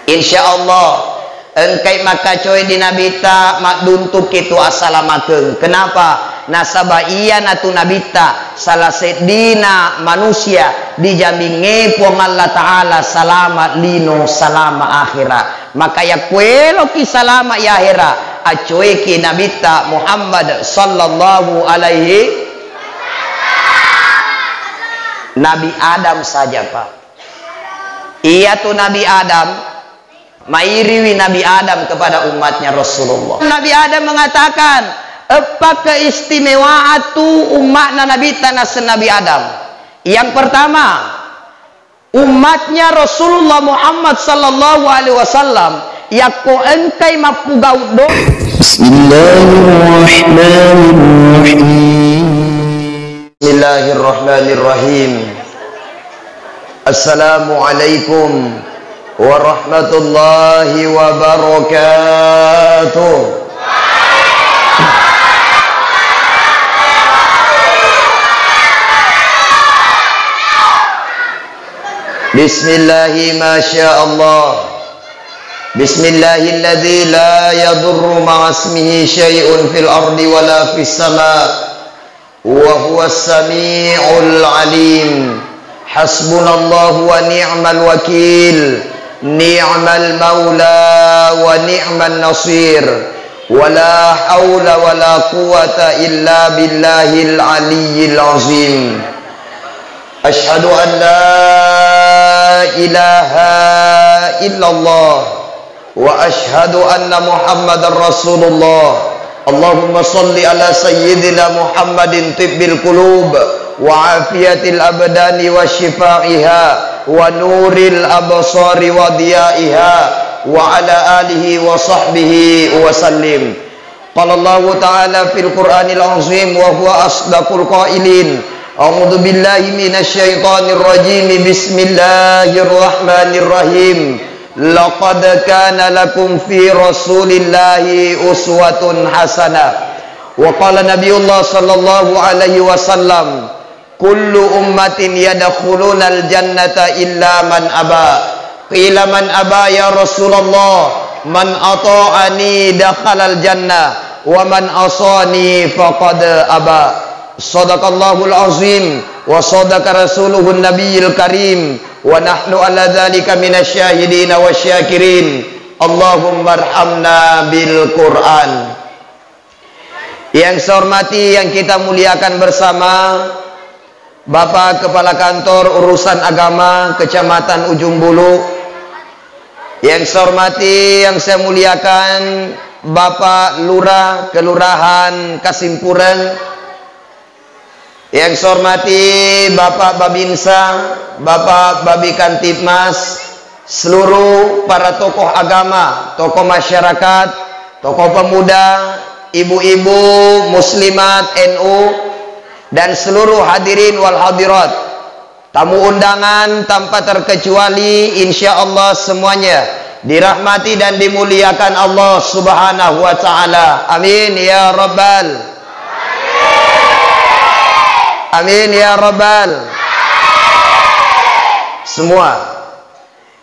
insyaallah engkai maka coy di nabita mak duntuk itu assalamakeng. Kenapa? Nasabah iya natu nabita salah sedina manusia dijamin ngepong Allah Ta'ala salamat lino salama akhirat. Maka ya kuelo ki salama ya akhirat acoy ki nabita Muhammad sallallahu alaihi Nabi Adam saja Pak. Iya tuh Nabi Adam mairiwi Nabi Adam kepada umatnya Rasulullah. Nabi Adam mengatakan, apa keistimewaan tu umatnya Nabi tanah Nabi Adam? Yang pertama, umatnya Rasulullah Muhammad sallallahu alaihi wasallam yakko engkai mapugau do. Bismillahirrahmanirrahim. Bismillahirrahmanirrahim. Assalamualaikum warahmatullahi wabarakatuh. Bismillahi masyaallah. Bismillahilladzi la yadurru ma'asmihi syai'un fil ardi wala fis sama' wa huwas sami'ul alim. Hasbunallahu wa ni'mal wakil. Ni'mal maula wa ni'man nasir. Wala hawla wala quwata illa billahil aliyyil azim. Ashhadu an la ilaha illallah wa ashhadu anna Muhammadar Rasulullah. Allahumma salli ala sayyidina Muhammadin tibbil qulub wa afiyatil abdani wa shifaiha wa nuril absari wa diyaiha wa ala alihi wa sahbihi wa sallim. Qala Allah ta'ala fil Qur'anil azim wa huwa asdaqul qailin. A'udzu billahi minasy syaithanir rajim. Bismillahirrahmanirrahim. Laqad kana lakum fi Rasulillahi uswatun hasanah. Wa qala Nabiullah sallallahu alaihi wasallam, kullu ummatin yadkhulunal jannata illa man aba. Qila man aba ya Rasulullah? Man ata'ani dakhalal jannah wa man asani faqad aba. Sadaqallahul azim wa sadaqa rasuluhun nabiyil karim wa nahnu ala dzalika minasyahidin wasyakirin. Allahumma arhamna bil Qur'an. Yang saya hormati, yang kita muliakan bersama Bapak Kepala Kantor Urusan Agama Kecamatan Ujung Bulu. Yang saya hormati, yang saya muliakan Bapak Lurah Kelurahan Kasimpuren. Yang saya hormati Bapak Babinsa, Bapak Babi Kantipmas, seluruh para tokoh agama, tokoh masyarakat, tokoh pemuda, ibu-ibu muslimat NU, dan seluruh hadirin wal hadirat, tamu undangan tanpa terkecuali, insya Allah semuanya dirahmati dan dimuliakan Allah subhanahu wa ta'ala. Amin ya rabbal amin ya rabbal. Semua.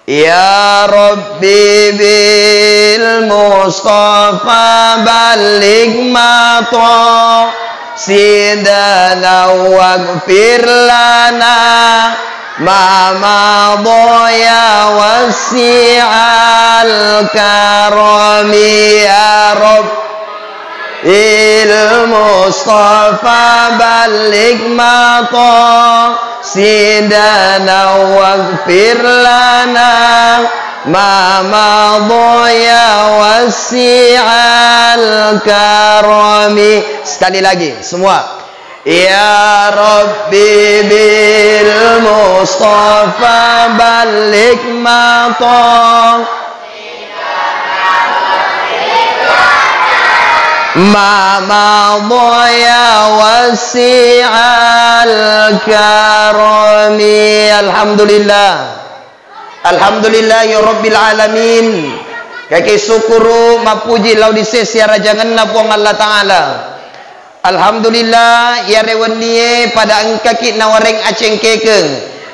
Ya Rabbi bil Mustafa baligh mata sidana waghfir lana ma madaya wasi'al karami ya Rabb il Mustafa baligh mata sidana waghfir lana ma madaya wasi'al karami. Sekali lagi semua. Ya Rabbi bil Mustafa baligh mata ma madaya wasi'al karami. Alhamdulillah. Alhamdulillahi rabbil alamin. Kaki syukuru mapuji laudise siara jangan napuang Allah Ta'ala. Alhamdulillah ya rewennie pada engkaki nawareng aceng kekeng.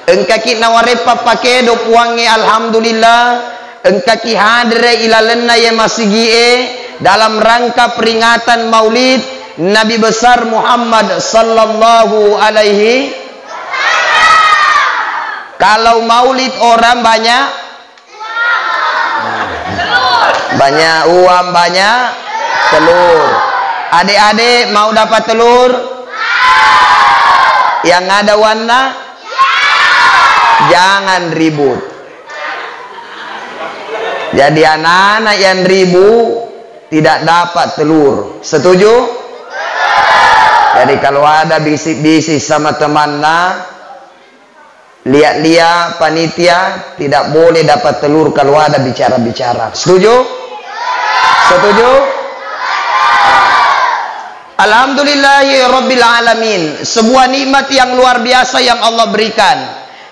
Engkaki naware papake do puange alhamdulillah. engka ki hadre ilalenna ya masigie dalam rangka peringatan Maulid Nabi besar Muhammad sallallahu alaihi. Kalau Maulid orang banyak uang, banyak telur. Adik-adik mau dapat telur? Yang ada warna? Jangan ribut. Jadi anak-anak yang ribut tidak dapat telur. Setuju? Jadi kalau ada bisik-bisik sama temannya, lihat-lihat panitia tidak boleh dapat telur kalau ada bicara-bicara. Setuju? Setuju? Alhamdulillahirabbil alamin. Sebuah nikmat yang luar biasa yang Allah berikan.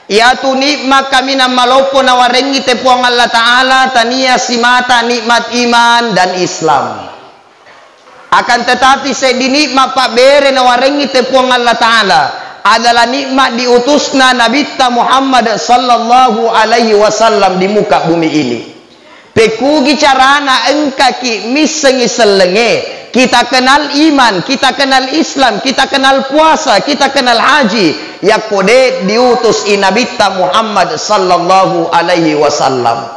Yaitu nikmat kami namalopo nawarengi tepuang Allah Ta'ala tania simata nikmat iman dan Islam. Akan tetapi sedi nikmat pak bere nawarengi tepuang Allah Ta'ala adalah nikmat diutusna Nabi Muhammad sallallahu alaihi wasallam di muka bumi ini. Pekugi carana engkaki misengi selenge. Kita kenal iman, kita kenal Islam, kita kenal puasa, kita kenal haji. Ya kode diutus Nabi Muhammad sallallahu alaihi wasallam.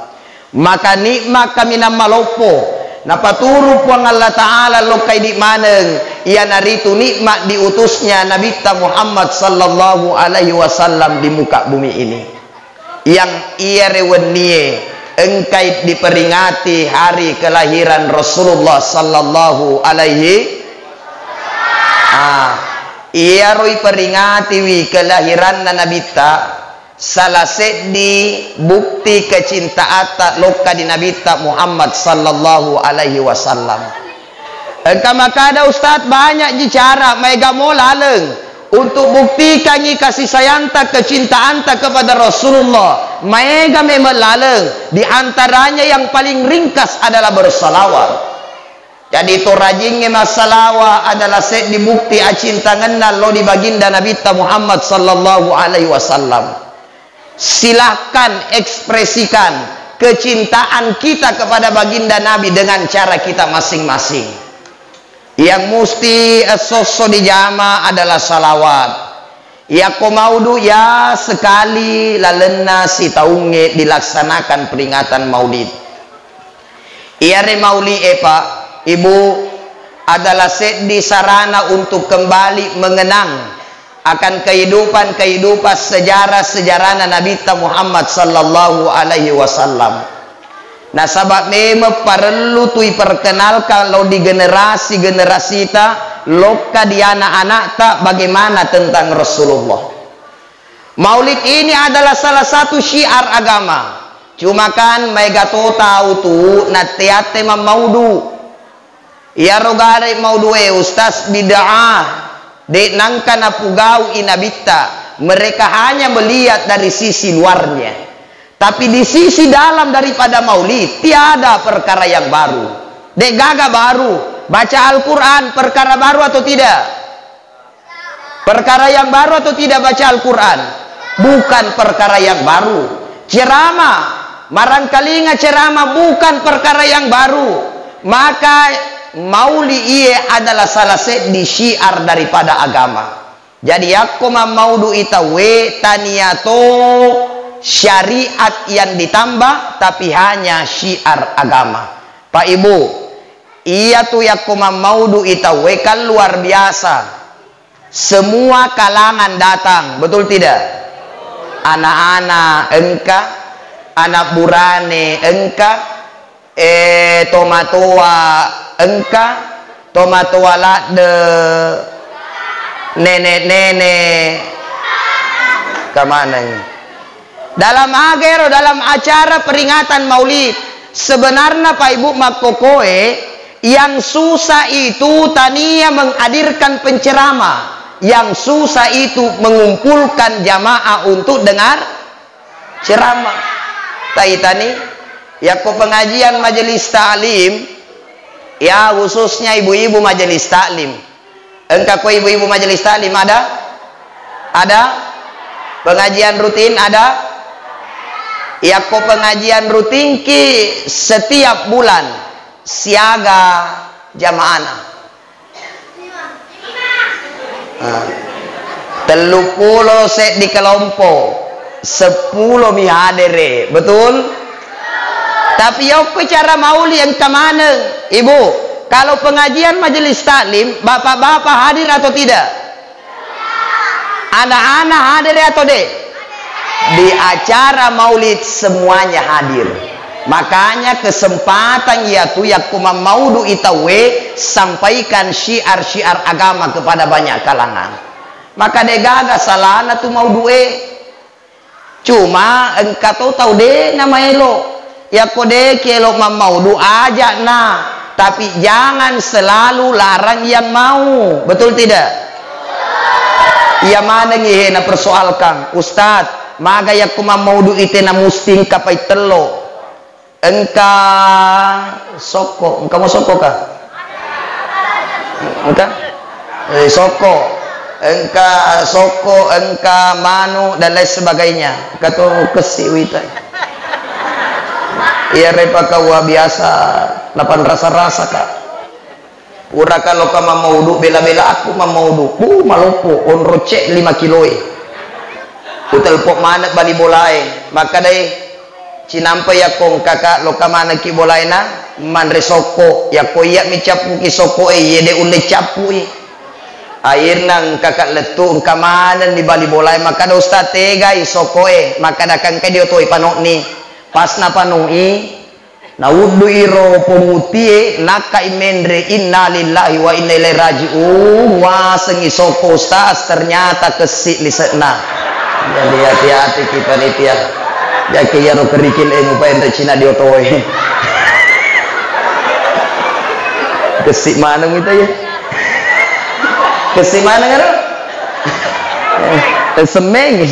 Maka nikmat kami namalopo. Napaturu puang Allah Ta'ala lokai di maneng. Ia naritu nikmat diutusnya Nabi Muhammad sallallahu alaihi wasallam di muka bumi ini. Yang ia rewenie engkai diperingati hari kelahiran Rasulullah sallallahu alaihi. Ia roi peringati wi kelahiran Nabi salah sedi bukti kecintaan tak loka di Nabi Muhammad sallallahu alaihi wasallam. Engka maka ada ustaz banyak bicara mega molaleng untuk buktikan kasih sayang tak kecintaan tak kepada Rasulullah. Mega memelaleng di antaranya yang paling ringkas adalah bersalawat. Jadi itu rajinnya masalawat adalah sedi bukti acintangan lo di baginda Nabi Muhammad sallallahu alaihi wasallam. Silahkan ekspresikan kecintaan kita kepada baginda Nabi dengan cara kita masing-masing. Yang mesti sosok di jama adalah salawat. Ya komaudu ya sekali lalena si taunge dilaksanakan peringatan Maulid. Iare Maulid Pak, Ibu adalah sedi sarana untuk kembali mengenang akan kehidupan sejarah Nabi Muhammad sallallahu alaihi wasallam. Nah sabab memang perlu tu perkenal kalau di generasi ta loka di anak-anak tak bagaimana tentang Rasulullah. Maulid ini adalah salah satu syiar agama. Cuma kan mega to tahu tu natiate mamaudu. Ya rogare maudu ustaz bid'ah. Dek nangka napugau inabita, mereka hanya melihat dari sisi luarnya, tapi di sisi dalam daripada Maulid tiada perkara yang baru. Dek gaga baru baca Al-Quran perkara baru atau tidak? Perkara yang baru atau tidak baca Al-Quran? Bukan perkara yang baru. Ceramah marangkalinga ceramah bukan perkara yang baru. Maka Maulid ia adalah salah satu syiar daripada agama. Jadi aku maudu itawe taniato syariat yang ditambah tapi hanya syiar agama. Pak Ibu, iya tu yaku maudu itawe kan luar biasa. Semua kalangan datang, betul tidak? Anak-anak engka, anak burane engka, tomatua engka, tomatua lade, nenek-nenek, kemana ini? Dalam agero, dalam acara peringatan Maulid, sebenarnya Pak Ibu makokoe yang susah itu tania menghadirkan penceramah, yang susah itu mengumpulkan jamaah untuk dengar ceramah. Taitani, ya ko pengajian majelis taklim, ya khususnya ibu-ibu majelis taklim. Engkau ibu-ibu majelis taklim ada? Ada? Pengajian rutin ada? Ya ko pengajian rutin ki setiap bulan siaga jamaah. 30 set di kelompok, 10 mihadere, betul? Tapi apa cara mauli yang kemana? Ibu, kalau pengajian majelis taklim, bapak-bapak hadir atau tidak? Anak-anak hadir atau dek? Di acara maulid semuanya hadir. Makanya kesempatan yaitu yakuma maudu itawe sampaikan syiar-syiar agama kepada banyak kalangan. Maka degaga salahna tu maudu'e. Cuma engkau tahu deh nama elo. Ya kode kelo maudu aja nah. Tapi jangan selalu larang yang mau. Betul tidak? Ya mana ngihena persoalkan. Ustad, maga yakuma maudu itena musting kapai telo. Engka soko, engka mau soko kah? Engka? Soko. Engka soko, engka manu dan lain sebagainya. Kata kesi wita. Iya repa kawa biasa, lapan rasa-rasa kak. Ura kalau kama maudu bela-bela aku mamaudu. Malupo on rocek 5 kilo. Utel pok mana bali bolai. Maka dai cinampa ya kong kakak lo kama ki bolai na manre soko ya ko iya mi capu ki soko yede ule capu air nang kakak letu kamanan di bali bolai maka da ustaz tegai sokoe maka da kang dia toi panok ni pas na panoi na wudu iro pomutie naka imendre inna lillahi wa inna ilaihi raji'un wa sengi soko ustaz ternyata kesik lisetna. Jadi hati-hati kita nitia ya kaya ro kerikil emu pa ente Cina dia toi kesik mana kita ya kesimana kan? Semeng.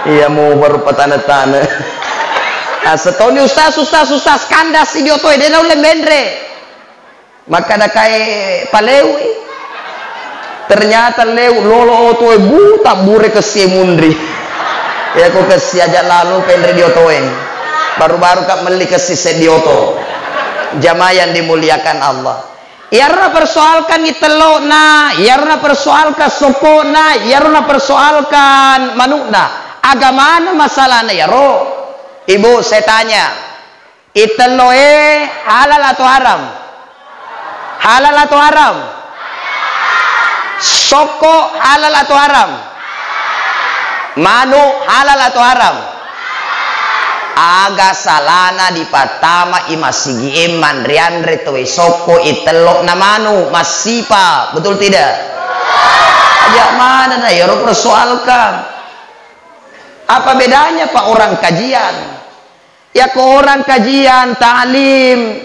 Iya mau baru petana-tana. Nah, setoni ustaz kandas si diotoy dia udah mendre. Maka ada kai palewi. Ternyata leu lolo otoy buta bure kesi mundri. Ya kok kesi aja lalu pendre diotoin. Baru-baru kak meli kesi sedioto. Jamaah yang dimuliakan Allah. Yarna persoalkan itelokna, yarna persoalkan sopona, yarna persoalkan manukna. Agamana masalahna ya roh. Ibu saya tanya, iteloe halal atau haram? Halal atau haram? Soko halal atau haram? Manu halal atau haram? Aga salana di patama imasigi mandrian retwe soko itelok namanu masipa betul tidak? Ajak mana na ya persoalkan apa bedanya pak orang kajian ya ke orang kajian ta'lim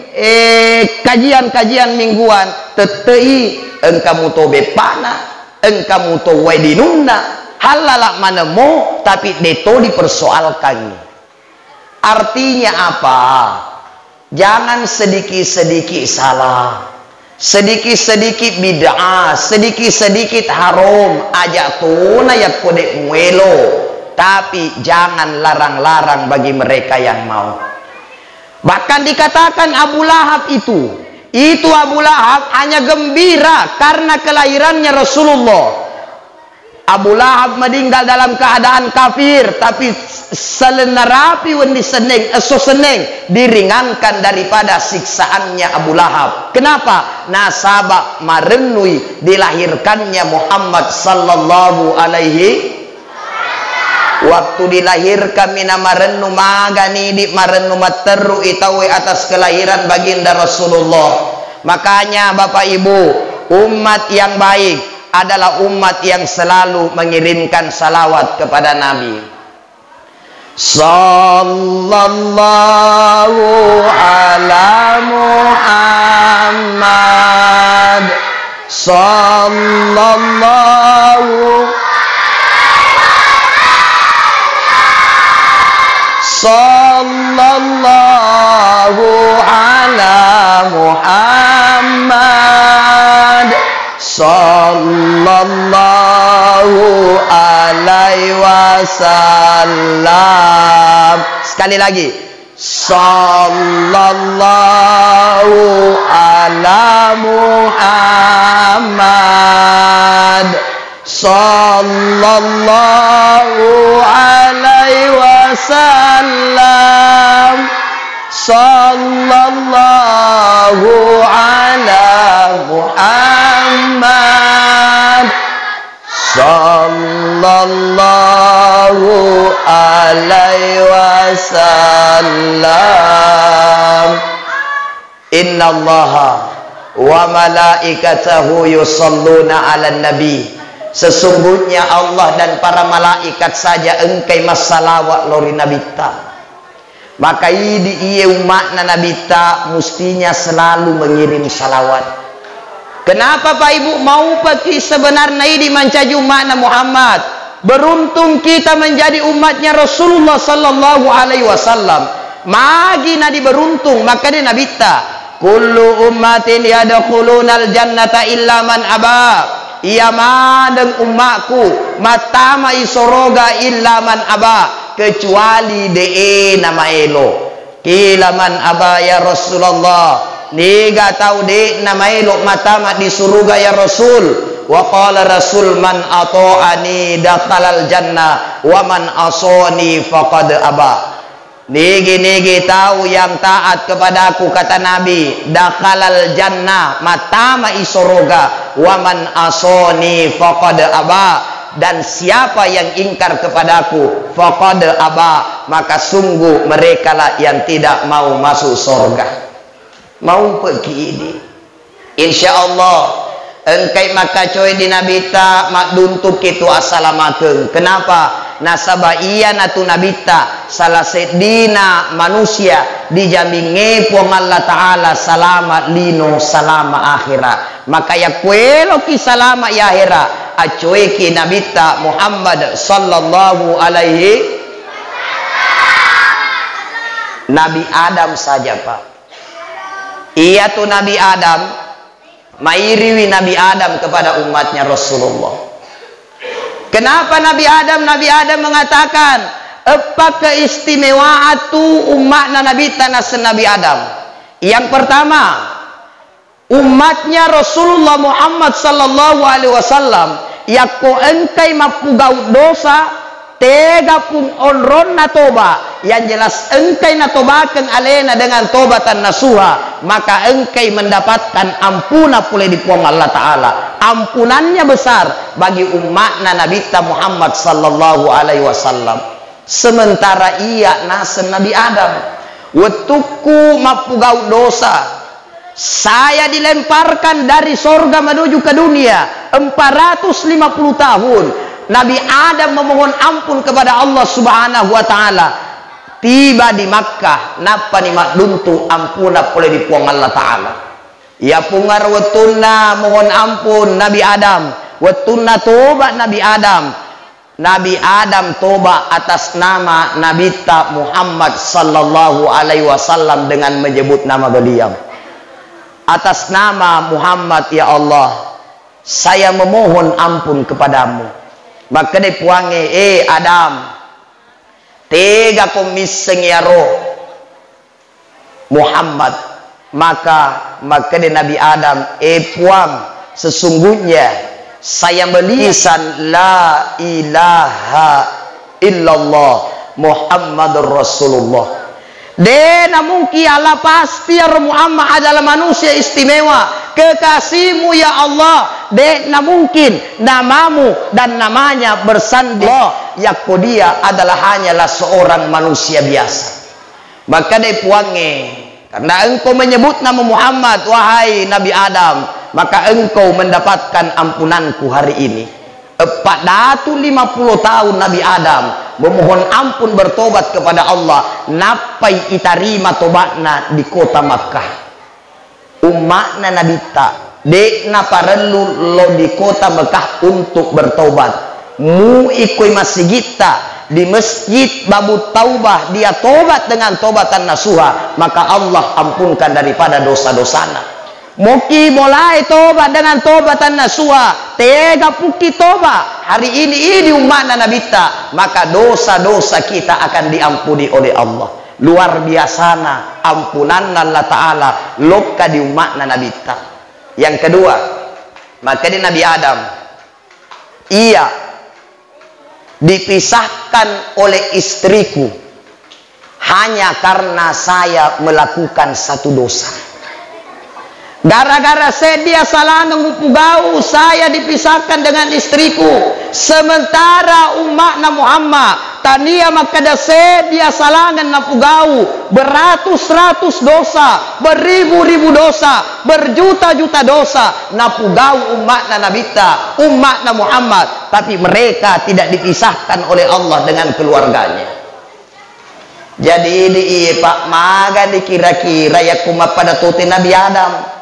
kajian mingguan tetei engkamu to bepana engkamu to wedinuna halalak mana mo tapi deto dipersoalkan. Artinya apa? Jangan sedikit-sedikit salah, sedikit-sedikit bid'ah, sedikit-sedikit haram. Ajak tuna ya kode muelo, tapi jangan larang-larang bagi mereka yang mau. Bahkan dikatakan Abu Lahab itu Abu Lahab hanya gembira karena kelahirannya Rasulullah. Abu Lahab meninggal dalam keadaan kafir, tapi selenarapi wendi seneng, seneng diringankan daripada siksaannya Abu Lahab. Kenapa? Nasabak marenui dilahirkannya Muhammad sallallahu alaihi. Waktu dilahirkan mina marennu magani di marennu materu itawe atas kelahiran baginda Rasulullah. Makanya Bapak Ibu, umat yang baik adalah umat yang selalu mengirimkan salawat kepada Nabi. Sallallahu ala Muhammad. Sallallahu ala Muhammad. Sallallahu ala alaihi wasallam. Sekali lagi. Sallallahu ala Muhammad. Sallallahu alaihi wasallam. Sallallahu ala Muhammad. Sallallahu alaihi wasallam. Innallaha wa malaikatahu yusalluna 'alan nabi. Sesungguhnya Allah dan para malaikat saja engkai masalawat lori nabi ta. Maka ini iya umat nabi ta mestinya selalu mengirim salawat. Kenapa Pak Ibu mau pakai sebenarnya ini mencaju umat Muhammad? Beruntung kita menjadi umatnya Rasulullah sallallahu alaihi wasallam. Magi nadi beruntung maka dia nabi ta. Kullu ummatin yadkhulunal jannata illa man aba. Ia madeng umatku matama isoroga illa man aba, kecuali de nama elo. Kila man aba ya Rasulullah. Niga tahu de nama elo matama di surga ya Rasul. Wa qala Rasul man ata'ani dakhalal jannah wa man asani faqad aba. Nigi tahu yang taat kepadaku, kata Nabi, dakhalal jannah, matama isoroga, waman asoni faqad aba, dan siapa yang ingkar kepadaku faqad aba, maka sungguh merekalah yang tidak mau masuk surga. Mau pergi ini insyaallah engkai maka coy di Nabi ta mak duntuk itu assalamakeun. Kenapa? Nasabah iya natu nabita salah sedina manusia dijamin ngepong Allah Ta'ala selamat lino selama akhirat. Maka ya kuelo ki selamat ya akhirat acoe ki nabita Muhammad sallallahu alaihi Nabi Adam saja Pak. Iya tu Nabi Adam mairiwi Nabi Adam kepada umatnya Rasulullah. Kenapa Nabi Adam mengatakan apa keistimewaan tu umat Nabi tanah Nabi Adam? Yang pertama, umatnya Rasulullah Muhammad sallallahu alaihi wasallam yakko engkai mapugau dosa tega pun onron na toba, yang jelas engkai na tobakan alena dengan tobatan nasuha, maka engkai mendapatkan ampuna pulai di puang Allah Ta'ala. Ampunannya besar bagi umat Nabi Muhammad sallallahu alaihi wasallam. Sementara ia nasen Nabi Adam wetuku mapugau dosa, saya dilemparkan dari sorga menuju ke dunia 450 tahun. Nabi Adam memohon ampun kepada Allah Subhanahu wa Ta'ala. Tiba di Makkah, napa ni makduntu ampuna boleh dipuang Allah Ta'ala. Ya pungar wetuna mohon ampun Nabi Adam, wetuna tobat Nabi Adam. Nabi Adam tobat atas nama Nabi Muhammad sallallahu alaihi wasallam dengan menyebut nama beliau. Atas nama Muhammad, ya Allah, saya memohon ampun kepadamu. Maka dia puangi, Adam, tega komiseng ya roh Muhammad. Maka dia Nabi Adam, puang, sesungguhnya saya melisan la ilaha illallah Muhammadur Rasulullah. Dena mungkin Allah pasti ya Muhammad adalah manusia istimewa, kekasihmu ya Allah. Dena mungkin namamu dan namanya bersanding ya dia adalah hanyalah seorang manusia biasa. Maka dia puangi, karena engkau menyebut nama Muhammad wahai Nabi Adam, maka engkau mendapatkan ampunanku hari ini. 450 tahun Nabi Adam memohon ampun bertobat kepada Allah, napai itarima tobatna di kota Makkah. Umatna Nabi ta dek napa perlu lo di kota Makkah untuk bertobat. Mu ikui masjid ta di masjid Babu Taubah, dia tobat dengan tobatan nasuha, maka Allah ampunkan daripada dosa-dosana. Moki mulai tobat dengan tobatan nasuha, tega puki tobat. Hari ini umat Nabi ta, maka dosa-dosa kita akan diampuni oleh Allah. Luar biasana ampunan Allah Ta'ala loka di umat Nabi ta. Yang kedua, maka di Nabi Adam, ia dipisahkan oleh istriku hanya karena saya melakukan satu dosa. Gara-gara dia salah mengupugau, saya dipisahkan dengan istriku. Sementara umat Muhammad tania makada dia salah napugau beratus-ratus dosa, beribu-ribu dosa, berjuta-juta dosa napugau umat Nabita, umat Muhammad, tapi mereka tidak dipisahkan oleh Allah dengan keluarganya. Jadi ini Pak maga dikira-kira ya kuma pada tuti Nabi Adam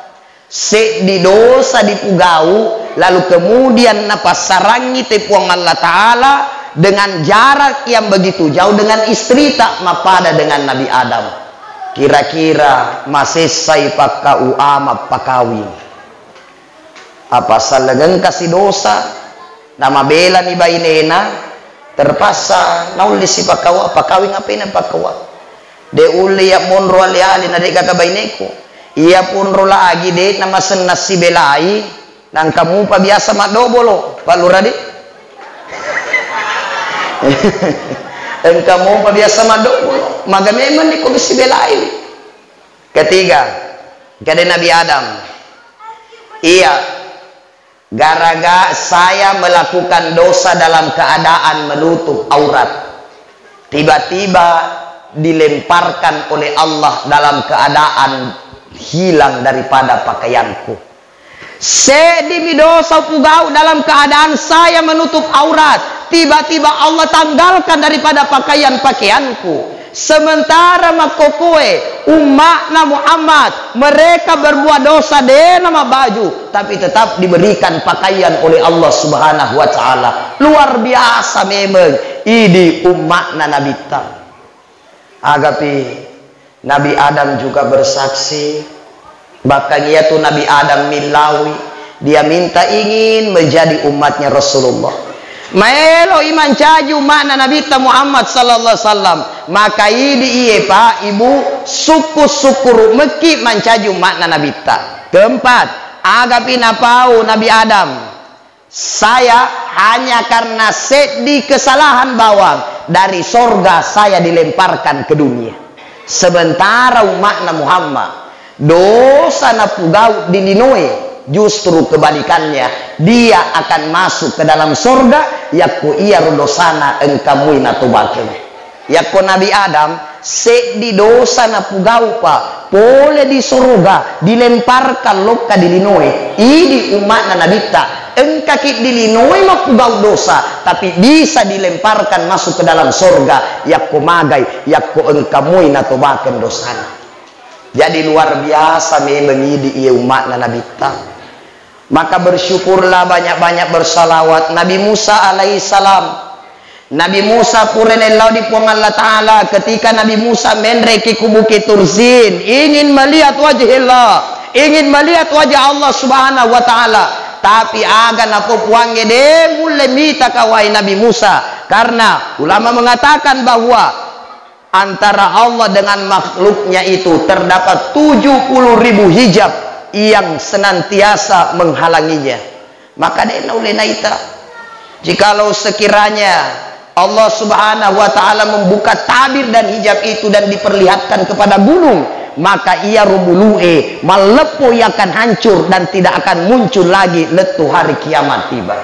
di dosa dipugau, lalu kemudian napasarangi tepuang Allah Ta'ala dengan jarak yang begitu jauh dengan istri tak mapada dengan Nabi Adam. Kira-kira masih say pakau ama pakawin apa salagang kasih dosa nama bela ni bainena terpaksa nauli si pakawa pakawin ngapain pakawa de uli ya monro ali na de kakabaineku. Ia pun rola lagi deh nama senas si belai nang kamu pa biasa mak dobolo Pak Lurah deh. Dan kamu pa biasa mak dobolo maga memang di komisi belai. Ketiga, kada Nabi Adam. Iya, gara-gara saya melakukan dosa dalam keadaan menutup aurat, tiba-tiba dilemparkan oleh Allah dalam keadaan hilang daripada pakaianku. Sedimi dosa pugau dalam keadaan saya menutup aurat, tiba-tiba Allah tanggalkan daripada pakaianku. Sementara makokoe umat Muhammad mereka berbuat dosa de nama baju, tapi tetap diberikan pakaian oleh Allah Subhanahu wa Ta'ala. Luar biasa memang ini umat Nabi ta. Agapi Nabi Adam juga bersaksi, bahkan ia tuh Nabi Adam Milawi, dia minta ingin menjadi umatnya Rasulullah. Maelo iman caju makna Nabi Muhammad sallallahu alaihi wasallam, maka ini iye Pak Ibu syukur meki mencaju makna Nabi ta. Keempat, agapi napau Nabi Adam, saya hanya karena sedih kesalahan bawang dari sorga saya dilemparkan ke dunia. Sementara umat Muhammad dosa napugau dilinoi, justru kebalikannya dia akan masuk ke dalam surga yakku ia dosana engkamui natubaken. Yakku Nabi Adam di dosa napugau pa boleh di surga dilemparkan loka dilinoi. Ini umat Nabi ta engkaki dilinoi mapugau dosa, tapi bisa dilemparkan masuk ke dalam surga yakku magai yakku engkamui natubaken dosana. Jadi luar biasa memang ini umat Nabi ta. Maka bersyukurlah banyak-banyak bersalawat Nabi Musa alaihissalam. Nabi Musa purenellau di puang Allah Ta'ala ketika Nabi Musa menreki ku Bukit Turzin ingin melihat wajah Allah, ingin melihat wajah Allah Subhanahu wa Ta'ala, tapi agan aku puang gede mulai mita kawai Nabi Musa, karena ulama mengatakan bahwa antara Allah dengan makhluknya itu terdapat 70.000 hijab yang senantiasa menghalanginya. Maka dia naulena ita, jikalau sekiranya Allah Subhanahu wa Ta'ala membuka tabir dan hijab itu dan diperlihatkan kepada gunung, maka ia rumulu'e malepo yang akan hancur dan tidak akan muncul lagi letu hari kiamat tiba.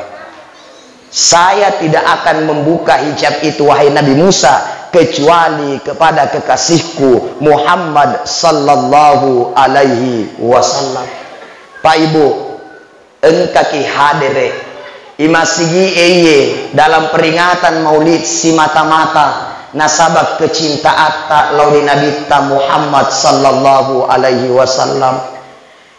Saya tidak akan membuka hijab itu wahai Nabi Musa kecuali kepada kekasihku Muhammad sallallahu alaihi wasallam. Pak Ibu, engkaki hadire imasigi eye dalam peringatan maulid si mata-mata nasabak kecintaan tak laudi Nabi Muhammad sallallahu alaihi wasallam.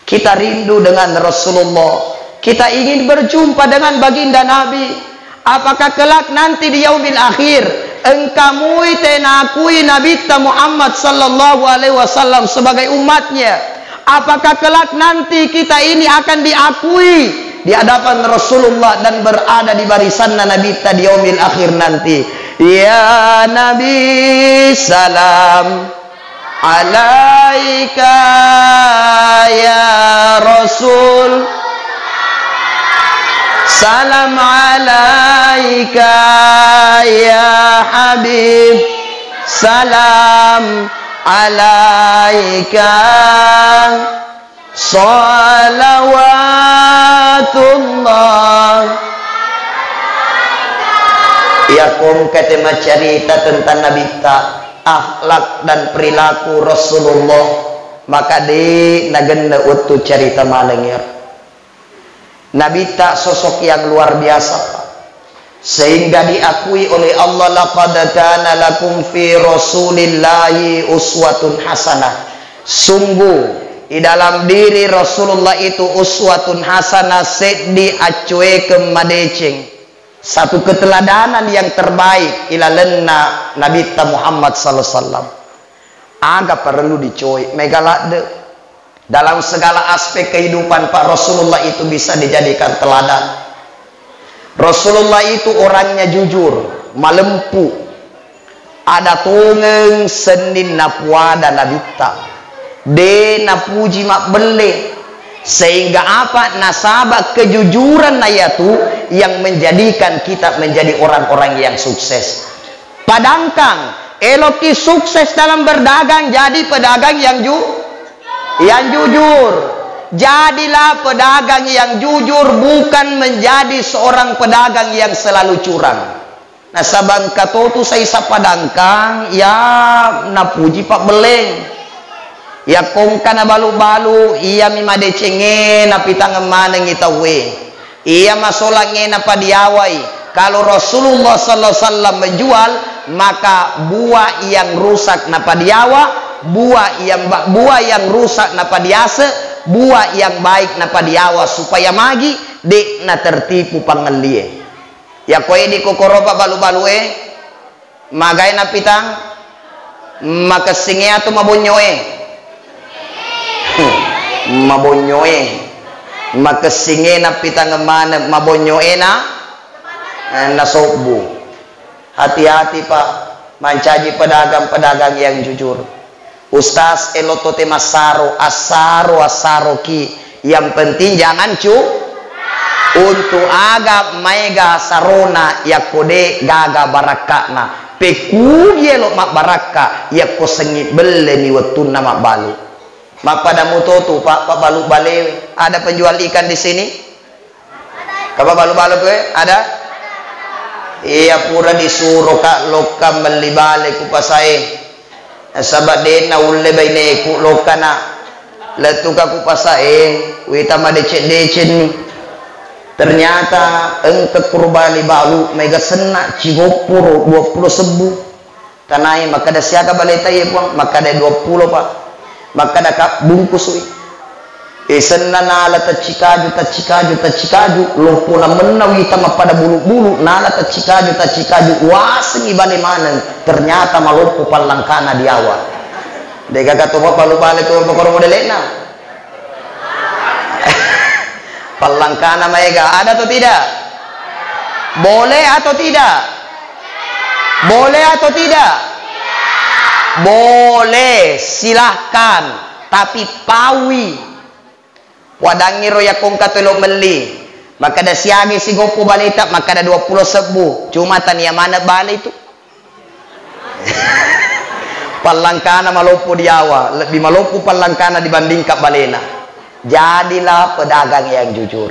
Kita rindu dengan Rasulullah, kita ingin berjumpa dengan baginda Nabi. Apakah kelak nanti di yaumil akhir engkamui tenakui Nabi Muhammad sallallahu alaihi wasallam sebagai umatnya? Apakah kelak nanti kita ini akan diakui di hadapan Rasulullah dan berada di barisan Nabi di yaumil akhir nanti? Ya Nabi salam alaika ya Rasul salam alaika ya Habib salam alaika salawatullah. Ya ketema cerita tentang Nabi akhlak dan perilaku Rasulullah, maka di nagenda utu cerita malengir. Nabi sosok yang luar biasa, sehingga diakui oleh Allah, laqad kana lakum fi rasulillahi uswatun hasanah. Sungguh di dalam diri Rasulullah itu uswatun hasanah, seddi acue kemadeceng, satu keteladanan yang terbaik ilalenna Nabi Muhammad sallallahu alaihi wasallam. Agak perlu dicoy megalade dalam segala aspek kehidupan Pak Rasulullah itu bisa dijadikan teladan. Rasulullah itu orangnya jujur, malempu, ada tongeng senin napuada nabita de napuji mak bele, sehingga apa nasabah kejujuran nayatu yang menjadikan kita menjadi orang-orang yang sukses. Padangkang eloki sukses dalam berdagang, jadi pedagang yang jujur. Jadilah pedagang yang jujur, bukan menjadi seorang pedagang yang selalu curang. Nah sabang katotu saya padangkang ya napuji pak beleng, ya kongkana balu-balu iya mimade cenge napitang mana ngitawe iya masolangnya napa diawai. Kalau Rasulullah sallallahu alaihi wasallam menjual, maka buah yang rusak napa diawa, buah yang rusak napa diase, buah yang baik napa diawa, supaya magi dek na tertipu pangelie. Ya koe di kokoropa balu-balu magai napitang makasingnya atau mabonyoe mabonyoe makasingnya napitang mana mabonyoe na sobu. Hati-hati Pak, mancaji pedagang-pedagang yang jujur. Ustaz elotote masaro asaro ki, yang penting jangan untuk aga mega sarona ya kode gaga barakakna peku yelo mak baraka ya kosengi bele ni wetun nama balu mak pada mutotu Pak balu balewe. Ada penjual ikan di sini? Kapa balu-balu gue ada? Iya pura disuruh kak loka beli balik ku pasai sabat dena ulle baine ku loka na letu ku pasai wita ma decet ni ternyata engke kurbali balu mega senak cigopuro 20 sebu tanai maka ada siaka baleta ye puang maka ada 20 Pak maka ada kap bungkus wi senna nala tacikaju loh pula menawi tama pada bulu-bulu nala tacikaju wasengi bane manen ternyata malopo palangkana di awal deka katopa palu balik ko pokoro modelena palangkana mega ada atau tidak? Boleh atau tidak? Boleh atau tidak? Boleh, silahkan, tapi pawi wadangi roya kongka telo meli maka ada siagi si gopo balita maka ada 20 sebu cuma tania mana bale itu palangkana malopo diawa lebih malopo palangkana dibanding kap balena. Jadilah pedagang yang jujur.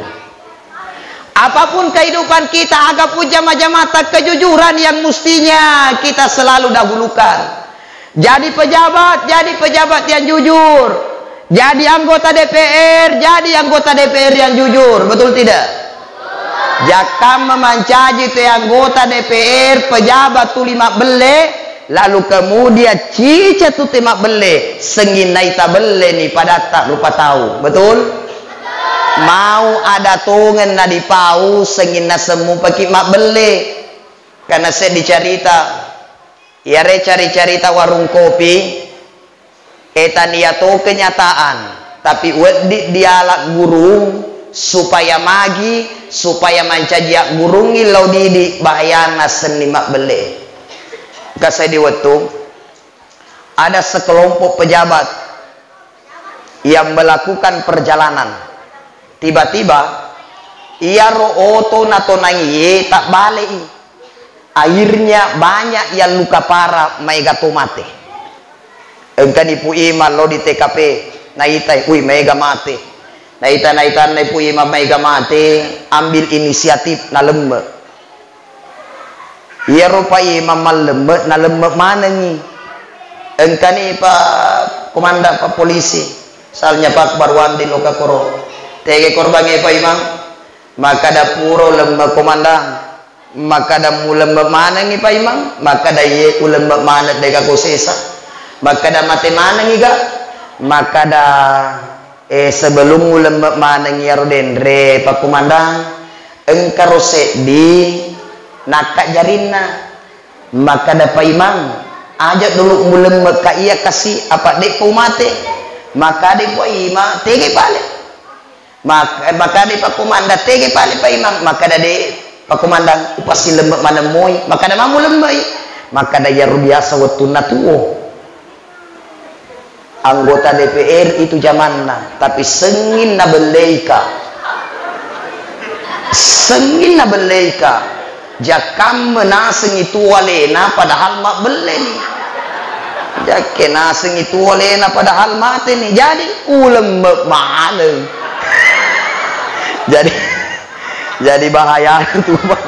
Apapun kehidupan kita agak puja majamata kejujuran yang mestinya kita selalu dahulukan. Jadi pejabat yang jujur. Jadi anggota DPR yang jujur, betul tidak? Jakam memancaji tu anggota DPR, pejabat tu 5 bele, lalu kemudian cica tu 5 bele, sengin naita bele ni pada tak lupa tahu, betul? Mau ada tongen na dipau, sengin na semu pakai mak bele, karena saya dicerita, ya cari-cerita warung kopi. Etania to kenyataan tapi wedi dialak gurung supaya magi, supaya mancajak gurungi laudidi bahayana seni mak bele. Kasai di wetu ada sekelompok pejabat yang melakukan perjalanan. Tiba-tiba ia ro'oto natonangi tak balik. Akhirnya banyak yang luka parah maigato mate. Engkan ipu iman lo di TKP naitai kui mega mate. Naitan ipu iman mega mate, ambil inisiatif na lembe. Ia rupa imam lembe na lembe mana ni? Engkan pak komandan pak polisi. Salnya pak Barwandi loka koro. Tege korban pak imam. Maka da puro lembe komandan. Maka da mu lembe mana ni pak imam? Maka da ye ku lembe mana dega kosesa. Maka da mate mana ni ga? Maka da sebelum mu lembe mana ni arodendre pak komandan engkaro di nakak jarinna. Maka da pak imam ajak dulu mu lembe ka iya kasih apa dek pau mate. Maka dek pak imam tege pale. Maka di pak komandan tege pale pak imam. Maka da de pak komandan upasi lembek mana moy. Maka da mamu lembek. Maka da ya biasa waktu natuo. Anggota DPR itu zamanna, tapi sengin na beleika. Sengin na beleika. Jakam menaseng itu walena padahal mak bele ni. Jake naseng itu walena padahal mate ni. Jadi ulembek mana? jadi bahaya tu bang.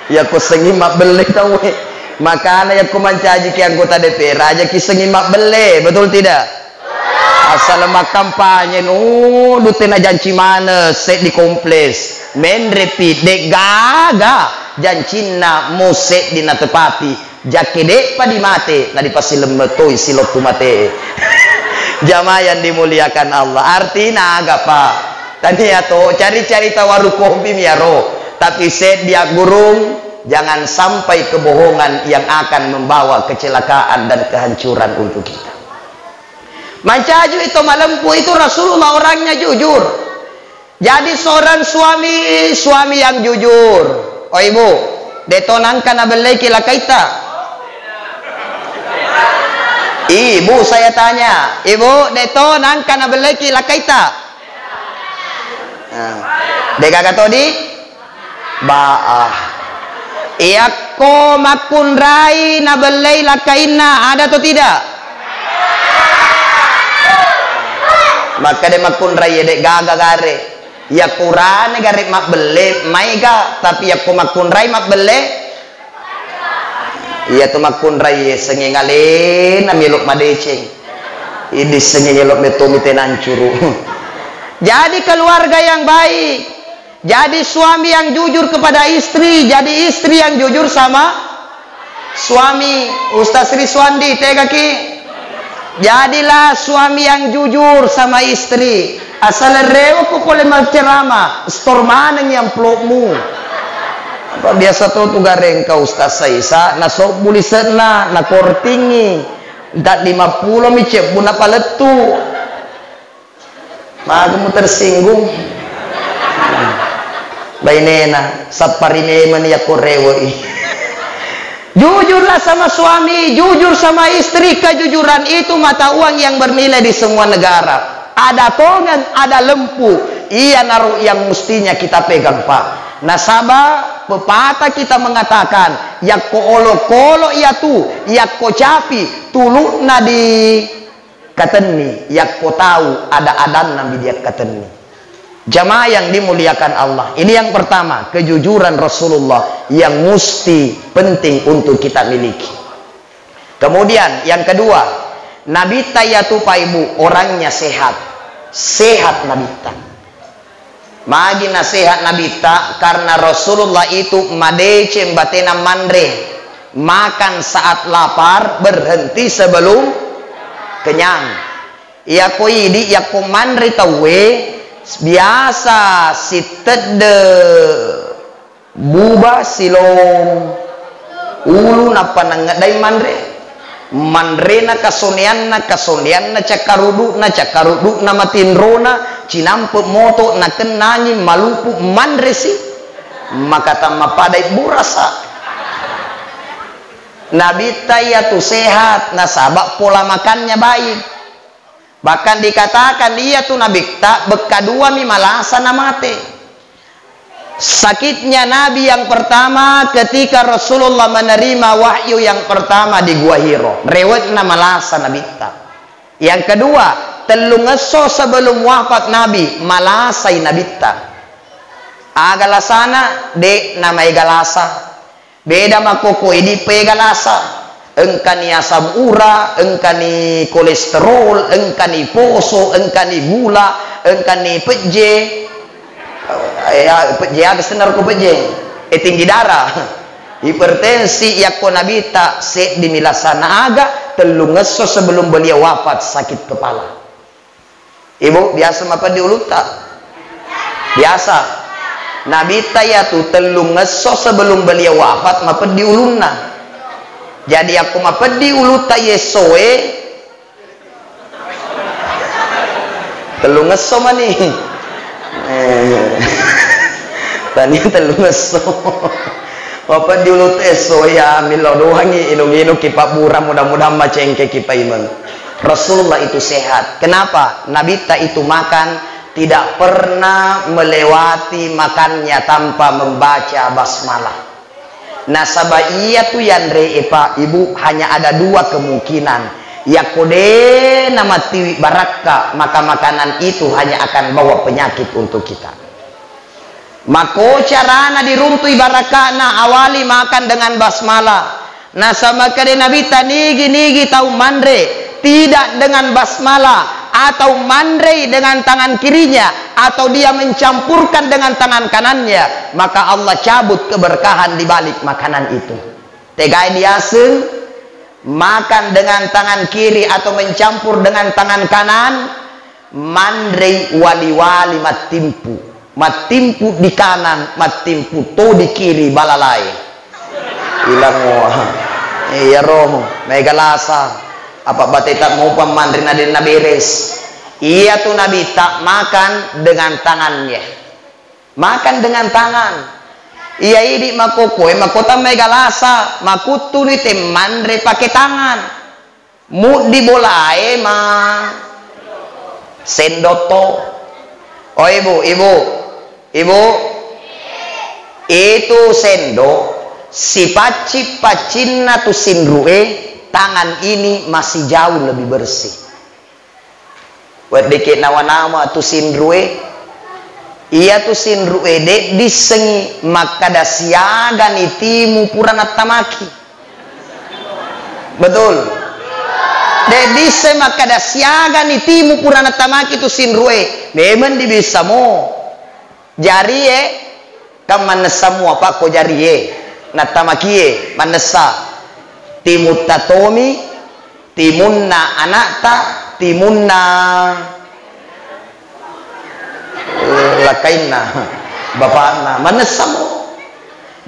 Ya ko sengi mak bele tahu. Makanya ya ko mancaji ki anggota DPR aja ki sengi mak bele, betul tidak? Asal mak kampanye no dutena janji mana set di kompleks. Men repeat dek gaga jancina mo set di natepati. Jake dek pa di mate na di pasi lemetoy silot tu mate. Jamaah yang dimuliakan Allah. Artinya agapa? Tadi atau cari-cari tawaru kopi miaro, tapi set dia gurung, jangan sampai kebohongan yang akan membawa kecelakaan dan kehancuran untuk kita. Mancaju itu malampu itu Rasulullah orangnya jujur. Jadi seorang suami yang jujur. Oh ibu, detonangkan abelai kila kaita. Ibu saya tanya, ibu detonangkan abelai kila kaita. Deka katodi baah iako makun rai nabelai lakaina ada atau tidak? Maka de makun rai dek gaga gare ya kurane gare mak bele maiga tapi ya ko makun rai mak bele iya tu makun rai sengengale na milok madeceng ini sengengelok metomi tenan curu. Jadi keluarga yang baik, jadi suami yang jujur kepada istri, jadi istri yang jujur sama suami. Ustaz Riswandi tegaki, jadilah suami yang jujur sama istri. Asal rewo ko kole malcerama, store maneng yang pelukmu. Apa biasa tu gareng ka Ustaz Saisa, na sok bulisan na kortingi, dat 50 micep buna paletu. Magamu tersinggung. Bainena saparine man ya korewoi. Jujurlah sama suami, jujur sama istri. Kejujuran itu mata uang yang bernilai di semua negara. Ada tongan, ada lempu. Iya naruh yang mestinya kita pegang pak. Nasabah pepatah kita mengatakan yakko olo-kolo iya tu, yakko capi tuluk na di kateni, yakko tahu ada adan nabi dia kateni. Jamaah yang dimuliakan Allah, ini yang pertama, kejujuran Rasulullah yang mesti penting untuk kita miliki. Kemudian yang kedua, Nabi Tayatu Pak Ibu orangnya sehat, sehat Nabi Ta. Magi nasihat Nabi Ta karena Rasulullah itu madece batena mandre, makan saat lapar, berhenti sebelum kenyang. Ia koidi ia komandri tawe biasa si tede buba silong ulu napa nangadai mandre Mandrena kasonianna cakarudukna matindrona cinampe moto na kenanyi malupu mandresi maka tamma padai burasa. Nabi Tayatu sehat, nasabak pola makannya baik. Bahkan dikatakan dia tuh Nabi tak bekadua mi malasa na mate. Sakitnya Nabi yang pertama ketika Rasulullah menerima wahyu yang pertama di Gua Hiro. Rewetna malasa Nabi tak. Yang kedua, telungeso sebelum wafat Nabi malasai Nabi tak. Agalasana de namai galasa. Beda makoko ini pegalasa. Engkani asam ura, engkani kolesterol, engkani poso, engkani gula, engkani peje. Ya peje ada senar ko peje. Tinggi darah. Hipertensi yakko nabita se dimilasana aga telungeso sebelum beliau wafat sakit kepala. Ibu biasa apa diulut tak? Biasa. Nabi Tayatu telungeso sebelum beliau wafat mapa diulunna. Jadi aku mapa diuluta yesoe telungeso mani. Tani telungeso. Mapa diulut eso ya milo doangi inu-inu kipa bura mudah-mudahan macengke kipa iman. Rasulullah itu sehat. Kenapa? Nabi itu makan tidak pernah melewati makannya tanpa membaca basmalah. Nasabah iya tu yandre epa ibu hanya ada dua kemungkinan. Ya kode nama tiwi baraka maka makanan itu hanya akan bawa penyakit untuk kita. Mako carana diruntui barakana awali makan dengan basmalah. Nasabah kade Nabi nigi tahu mandre tidak dengan basmalah atau mandre dengan tangan kirinya atau dia mencampurkan dengan tangan kanannya maka Allah cabut keberkahan di balik makanan itu. Tegai diaseng makan dengan tangan kiri atau mencampur dengan tangan kanan mandre wali-wali matimpu di kanan matimpu to di kiri balalai hilang wah iya roh megalasa apa batai tak mau pemandri nadina beres. Iya tuh Nabi tak makan dengan tangannya. Makan dengan tangan. Iya ini makoko makota megalasa makutu ni temandre pakai tangan. Mu di bolae ma sendoto. Oh ibu itu sendok si pacinna tu sinrue tangan ini masih jauh lebih bersih. Buat dikit nama-nama tu sinrue iya tu sinrue dek disengi maka dasiaga nitimu purana tamaki. Betul dek dise maka dasiaga nitimu purana tamaki tu sinrue memang dibisa mo jari kam manesa mo apa ko jari natamaki manesa timutta tomi timunna anakta timunna lakaina bapakna manesamo.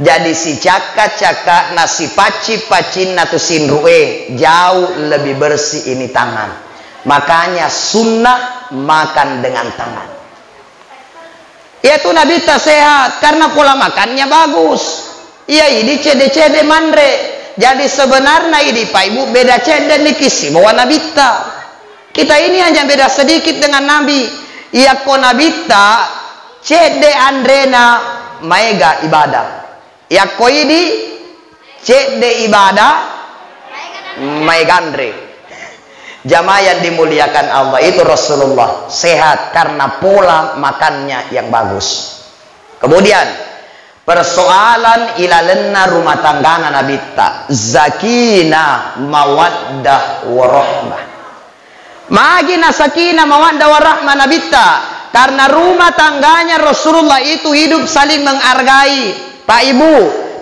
Jadi si caka-caka nasi pacin atau sinrue jauh lebih bersih ini tangan. Makanya sunnah makan dengan tangan. Itu Nabi tak sehat karena pola makannya bagus. Iya ini cede-cede mandre. Jadi sebenarnya ini Pak Ibu beda cede nikisi bahwa Nabi tak. Kita ini hanya beda sedikit dengan Nabi. Iya ko Nabi tak cede andrena maega ibadah. Ya ko ini cede ibadah maegandre. Jamaah yang dimuliakan Allah itu Rasulullah sehat karena pola makannya yang bagus. Kemudian persoalan ilalenna rumah tanggana Nabi tak zakina mawaddah warahmah. Magina sakina mawaddah warahmah Nabi tak karena rumah tangganya Rasulullah itu hidup saling menghargai. Pak Ibu,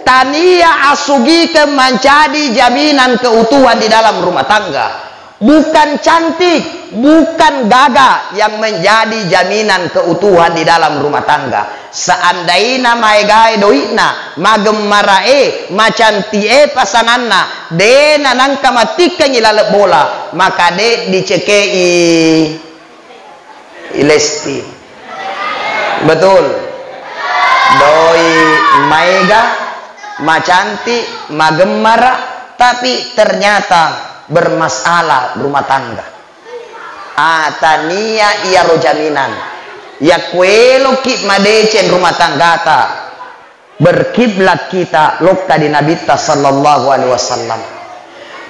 tania asugi menjadi jaminan keutuhan di dalam rumah tangga. Bukan cantik, bukan gagah yang menjadi jaminan keutuhan di dalam rumah tangga. Seandainya maegai doina magemmarae macantie pasanganna dena nangka matikan ilalep bola, maka de dicekei ilesti. Betul. Doi maega macanti magemmara, tapi ternyata bermasalah rumah tangga. Atania ia rojaminan ya kuelo kip madecen rumah tanggata berkiblat kita lokta di nabita sallallahu alaihi wasallam.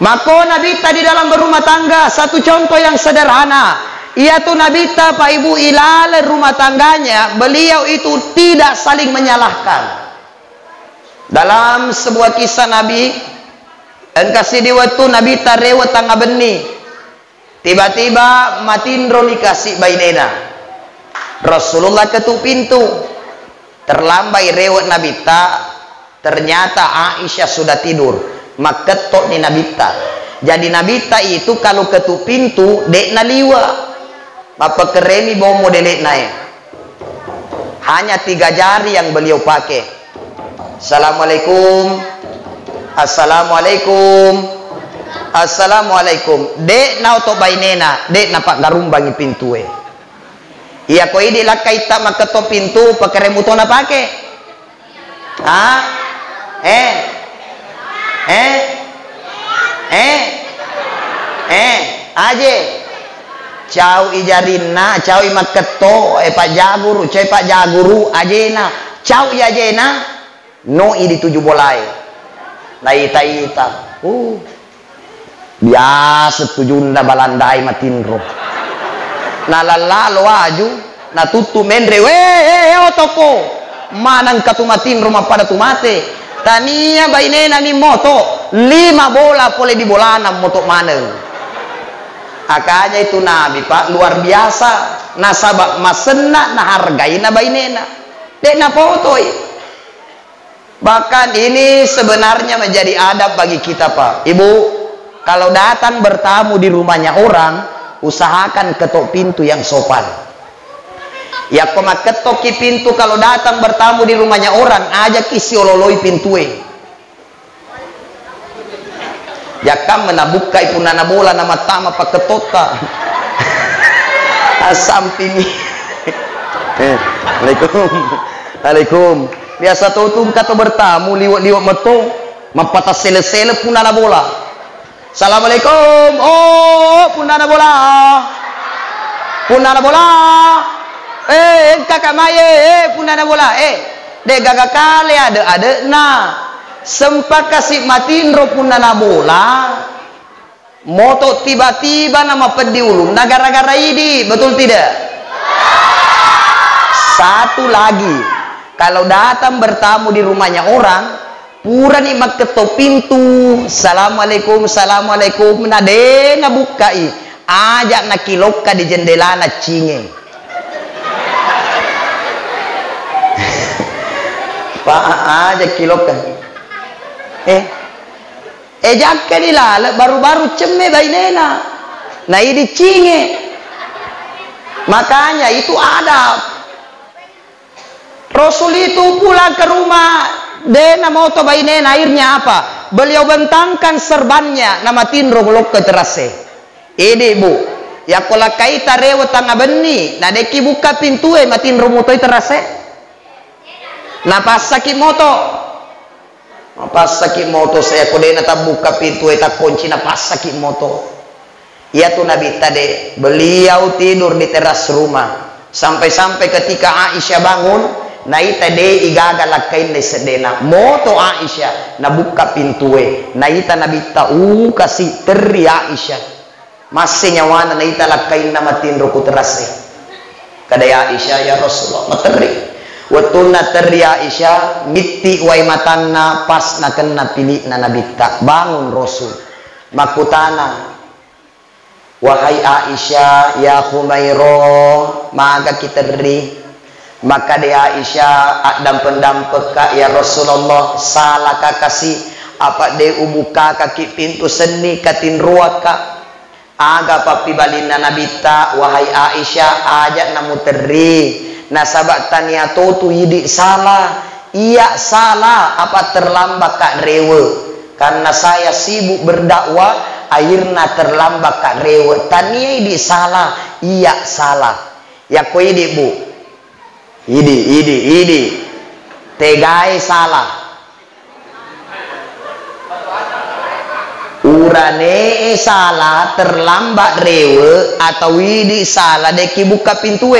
Maka nabita di dalam berumah tangga, satu contoh yang sederhana, yaitu nabita Pak Ibu ilale rumah tangganya, beliau itu tidak saling menyalahkan. Dalam sebuah kisah Nabi, engkasi di waktu nabita rewet tangga benih, tiba-tiba matindro dikasih bainena. Rasulullah ketuk pintu, terlambai rewet nabita, ternyata Aisyah sudah tidur, maketok ni nabita. Jadi nabita itu kalau ketuk pintu dek naliwa, apa keremi bawa modelik naik. Hanya 3 jari yang beliau pakai. Assalamualaikum, assalamualaikum, assalamualaikum. Dek na oto bainena, dek napak garumbangi pintue. Iya kau ini lah kaita maketo pintu pakai remote na pakai. Ah, aje. Cau ijarina, cau maketo, pak jaguru, pak jaguru, ajena, cau ya ajena, no ini 7 bolai. Na ita. Biasa tujunda balandai matinro. Na lalalo aju na tutu mendre otoko manang katumatin rumah pada tumate tania bainena ni moto 5 bola boleh di bolana moto maneng. Akanya itu Nabi Pak luar biasa, nasabak masena na hargai na bainena dek na potoi. Bahkan ini sebenarnya menjadi adab bagi kita Pak Ibu, kalau datang bertamu di rumahnya orang, usahakan ketok pintu yang sopan. Ya koma ketoki pintu kalau datang bertamu di rumahnya orang, aja kisi ololoi pintue. Ya kam menabuka ipunana bola nama tama pak ketota. Asampingi. Assalamualaikum. Waalaikum. Biasa tutum kata bertamu liwat-liwat meto, mempatah sele-sele punana bola. Assalamualaikum. Oh, punana bola. Punana bola. Kakak maye, punana bola. Dek gagak kali ada na. Sempak kasih matinro punana bola. Moto tiba-tiba nama pedi ulung. Nah gara-gara ini, betul tidak? Satu lagi, kalau datang bertamu di rumahnya orang, pura nih mak ketok pintu, assalamualaikum, assalamualaikum, nade ngabukai, ajak nak kiloka di jendela na cinge. Pak ajak kiloka. Jaga ni lah, baru-baru ceme bainena, nah ini cinge. Makanya itu adab. Rasul itu pulang ke rumah. Dena mau tobainen airnya apa? Beliau bentangkan serbannya nama tinro lok ke terase. Ini Bu, ya kola kaita rewet tangga beni, nah deki buka pintu matin romoto terase. Nah pas sakit moto. Pas sakit moto saya kodena tak buka pintu tak kunci na pas sakit moto. Ya tuh Nabi tadi beliau tidur di teras rumah sampai-sampai ketika Aisyah bangun. Na ita de igaga lakain de sedena moto Aisyah na buka pintue na ita nabita kasih teri Aisyah masih nyawana na ita lakain na matinro ku terase kadaya Aisyah ya Rasulullah materi waktu na teri Aisyah miti wai matanna pas na kena pilih na nabita bangun Rasul makutana wahai Aisyah ya Humairo maga kiteri. Maka dia Aisyah adam pendampe ka ya Rasulullah salah ka kasih apa de ubuka kaki pintu seni katin ruaka aga papi balina nabita wahai Aisyah ajak namu teri nasabak taniato tu hidik salah iya salah apa terlambat kak rewe karena saya sibuk berdakwah akhirnya terlambat kak rewe tania hidik salah iya salah ya ko hidik bu hidik tegai salah urane salah terlambat rewe atau widi salah deki buka pintu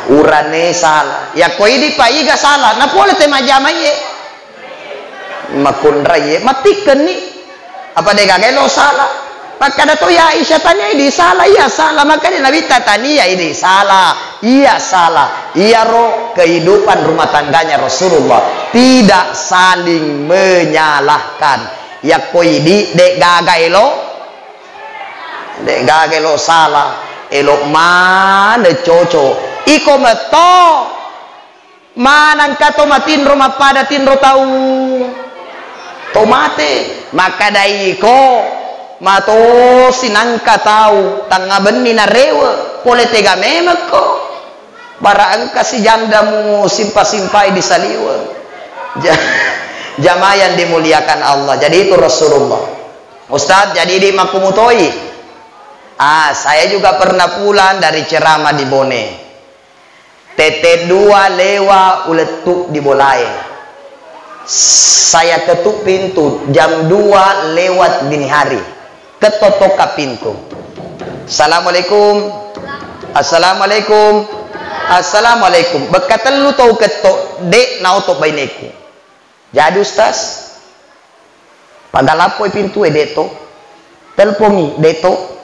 urane salah ya koi di pai ga salah na pole te majama ye makun raye matikan ni apa de gagai lo salah maka ada tuh ya Aisyah tanya ini salah iya salah maka dia Nabi tanya ini salah iya salah iya roh kehidupan rumah tangganya Rasulullah tidak saling menyalahkan ya koi di dek gagai lo salah elok mana coco iko meto manang kato matin rumah pada tin ro tahu tomate maka dai ko mato sinangka tahu tangga beni na rewe pole tega memek ko bara angka si jandamu simpai di saliwe jamaah yang dimuliakan Allah jadi itu Rasulullah Ustadz jadi di makumutoi saya juga pernah pulang dari ceramah di Bone TT2 lewa uletuk di Bolai saya ketuk pintu jam 2 lewat dini hari ketotoka pintu assalamualaikum assalamualaikum bekatan lu tahu ketok dek nau tok baineku jadi Ustaz padahal apa pintu deto telponi deto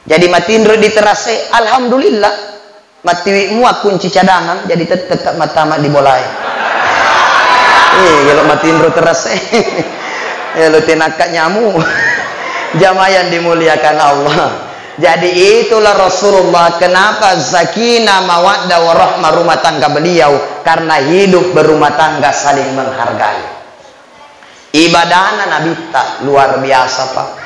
jadi matindro di terase alhamdulillah mati muak kunci cadangan jadi tetap matamak di bolai kalau matindro terase ya lu tenakat nyamu jamaah yang dimuliakan Allah jadi itulah Rasulullah kenapa sakinah mawaddah warahmah rumah tangga beliau karena hidup berumah tangga saling menghargai ibadahnya Nabi tak luar biasa pak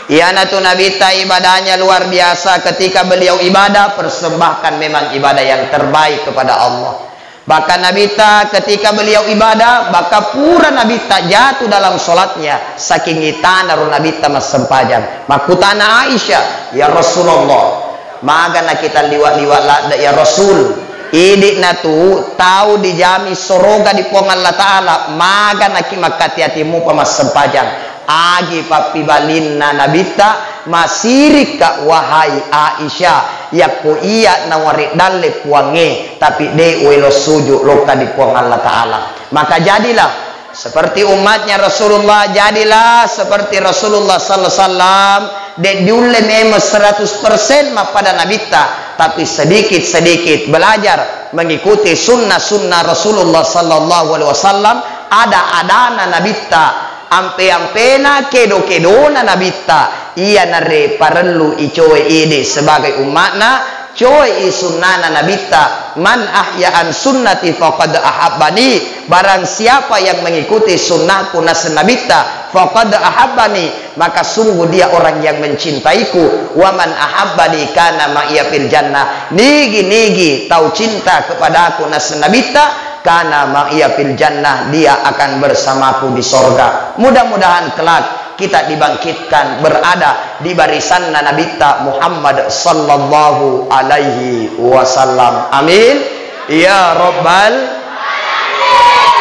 Ianatu Nabi ta ibadahnya luar biasa ketika beliau ibadah persembahkan memang ibadah yang terbaik kepada Allah bahkan Nabi ta ketika beliau ibadah baka pura Nabi ta jatuh dalam solatnya saking itana ru Nabi ta mas sempajang makutana Aisyah ya Rasulullah magana kita liwat-liwat ya Rasul idik natu tahu dijami soroga di puang Allah Ta'ala magana ki makati-hatimu pamas sempajang agi papi balinna nabita masirika wahai Aisyah yaku iya nawari dalle puange tapi de welo sujuk loka di puang Allah Ta'ala maka jadilah seperti umatnya Rasulullah jadilah seperti Rasulullah sallallahu alaihi wasallam de diulle memang 100% pada nabita tapi sedikit-sedikit belajar mengikuti sunnah-sunnah Rasulullah sallallahu alaihi wasallam ada-adana nabita ampe-ampena kedo-kedona nabita iya nare parelu icoe ide sebagai umatna coe sunnana nabita man ahya'an sunnati faqad ahabbani barang siapa yang mengikuti sunnahku nas nabita faqad ahabbani maka sungguh dia orang yang mencintaiku wa man ahabbani kana ma'iya fil jannah nigi tahu cinta kepada aku nas nabita kana ma'iya fil jannah dia akan bersamaku di sorga mudah-mudahan kelak kita dibangkitkan berada di barisan nabita Muhammad sallallahu alaihi wasallam amin ya rabbal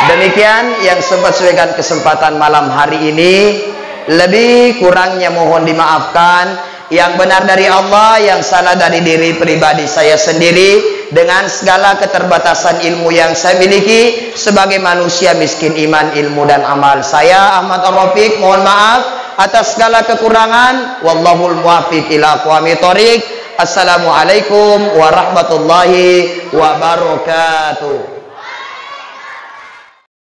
demikian yang sempat sesuaikan kesempatan malam hari ini lebih kurangnya mohon dimaafkan yang benar dari Allah yang salah dari diri pribadi saya sendiri dengan segala keterbatasan ilmu yang saya miliki sebagai manusia miskin iman ilmu dan amal saya Ahmad Ar-Rafiq mohon maaf atas segala kekurangan wallahul muwaffiq ila aqwamit thoriq assalamualaikum warahmatullahi wabarakatuh.